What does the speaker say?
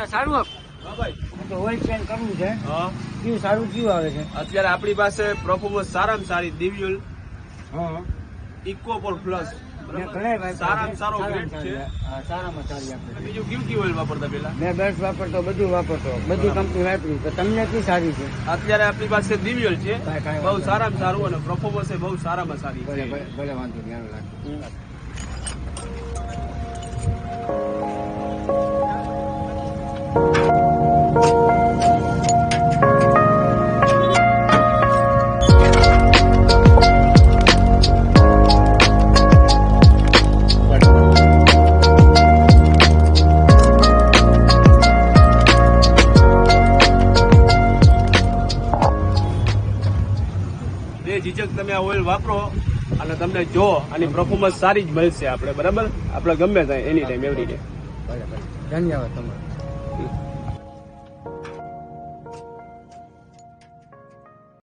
સારું આપ હા ભાઈ તો ઓઇલ ચેન્જ કરવું છે હા કયું સારું કયું આવે છે અત્યારે આપણી પાસે પરફોર્મન્સ સારામાં સારી દિવ્યુલ હા ઇકોપોલ પ્લસ મેં ઘણા વાપર્યા સારામાં છે. સારો ગ્રેડ છે હા, સારામાં સારી આપણે બીજું કયું ઓઇલ વાપરતા પેલા મેં બેસ્ટ વાપરતો બધું વાપરતો બધી કંપની વાપરી તો તમને કઈ સારી છે અત્યારે આપણી પાસે દિવ્યુલ છે કાંઈ બહુ વાંધો સારામાં સારું અને પરફોર્મન્સ બહુ સારામાં સારી ભલે છે ભલે ભલે વાંધો નહીં હાલો રાખો. બે ઝીઝક તમે આ ઓઇલ વાપરો અને તમને જો આની પરફોર્મન્સ સારી જ મળશે આપણે બરાબર આપણે ગમે ત્યાં એની ટાઈમ એવરી ડે ભલે ભલે ધન્યવાદ તમારો